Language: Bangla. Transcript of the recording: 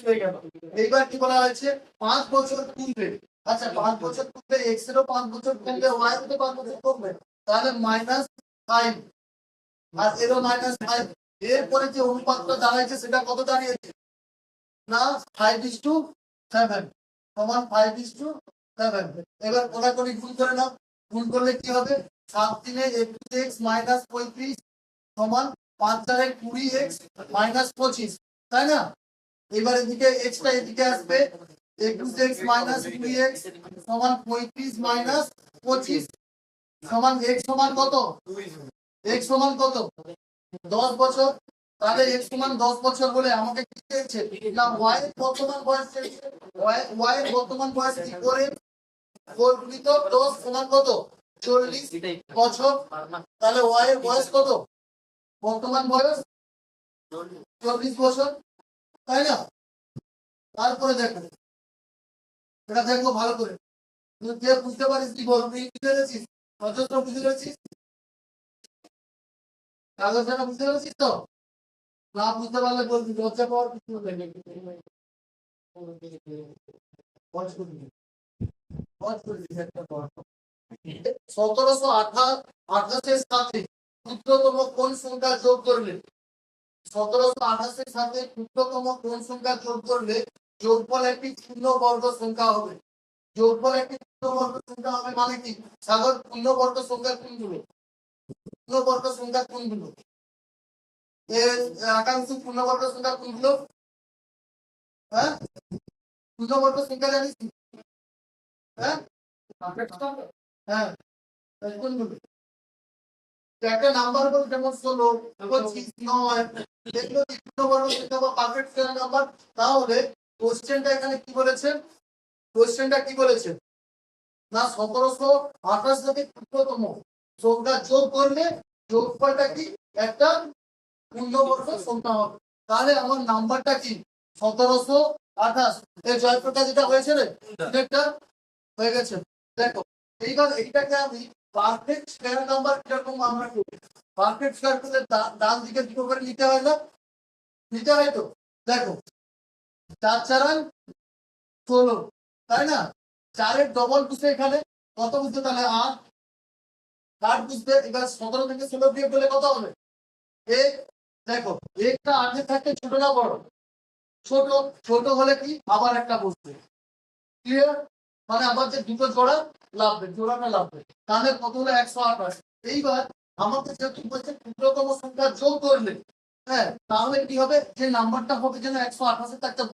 হয়ে গেল। এইবার কি বলা হয়েছে 5 বছর পূর্বে, আচ্ছা 5 বছর পূর্বে x এরও 5 বছর পূর্বে y এরও 5 বছর পূর্বে, তাহলে -5 আর এরও -5। এরপরে যে অনুপাতটা দাঁড়াইছে সেটা কত দাঁড়িয়েছে না 5:7 সমান 5:7। এবার কোনাকুনি গুণ করে নাও, গুণ করলে কি হবে 7 3 21x - 35 সমান 5 4 20x - 25, তাই না? এবার এদিকে x টা এদিকে আসবে 21x - 20x সমান 35 - 25 সমান x সমান কত? x সমান কত? 10 বছর। তাহলে x সমান 10 বছর বলে আমাকে কি চেয়েছে না y এর বর্তমান বয়স চেয়েছে। y এর বর্তমান বয়স কি করে 4 গুণিত 10 সমান কত? 40 বছর। তাহলে y এর বয়স কত? বর্তমান বয়স 40 বছর, তাই না? তারপরে দেখো, এটা দেখো ভালো করে, তুই কে বুঝতে পারিস কি বল, তুই বুঝতে পেরেছিস? অযথা বুঝতে পেরেছিস? কাগজটা বুঝতে পেরেছিস তো? না বুঝতে পারলে বলবি, লজ্জা পাওয়ার কিছু নেই। 1728 সাথে ক্ষুদ্রতম কোন সংখ্যা যোগ করলে 1728 সাথে ক্ষুদ্রতম কোন সংখ্যা যোগ করলে যোগফল একটি পূর্ণবর্গ সংখ্যা হবে। যোগফল একটি পূর্ণবর্গ সংখ্যা হবে মানে কি সাগর? পূর্ণবর্গ সংখ্যা কোনগুলো? পূর্ণবর্গ সংখ্যা কোনগুলো? এর আকাংশ পূর্ণবর্গ সংখ্যা কোনগুলো? হ্যাঁ, পূর্ণবর্গ সংখ্যা জানিস? হ্যাঁ হ্যাঁ, কোনগুলো? একটা নাম্বার বল, যেমন 16 25 9, এগুলো কি পূর্ণবর্গ সংখ্যা বা পারফেক্ট স্কয়ার নাম্বার? তাহলে কোশ্চেনটা এখানে কি বলেছে? কোশ্চেনটা কি বলেছে না 1728 থেকে ক্ষুদ্রতম সংখ্যা যোগ করলে যোগফলটা কি একটা পূর্ণবর্গ সংখ্যা হবে। তাহলে আমার নাম্বারটা কি 1728। এই জয়প্রকাশ যেটা হয়েছে রে এটা হয়ে গেছে। দেখো এইবার এইটাকে আমি পারফেক্ট স্কয়ার নাম্বার কিরকম আমরা করি, পারফেক্ট স্কয়ার করলে ডান দিকে দুটো করে নিতে হয় না? নিতে হয় তো। দেখো 4 4 16, তাই না? 4 এর ডবল বুঝতে এখানে কত বুঝতে, তাহলে 8 8 বুঝতে। এবার 17 থেকে 16 বিয়োগ করলে কত হবে? এক। দেখো একটা 8 এর থাকতে ছোট না বড়? ছোট। ছোট হলে কি আবার একটা বসবে, ক্লিয়ার? মানে আবার যে দুটো জোড়া লাগবে, জোড়াটা লাগবে। তাহলে কত হলো 128। এইবার আমাকে যেহেতু বলছে ক্ষুদ্রতম সংখ্যা যোগ করলে, হ্যাঁ, তাহলে কি হবে যে নাম্বারটা হবে যেন 128 এর একটা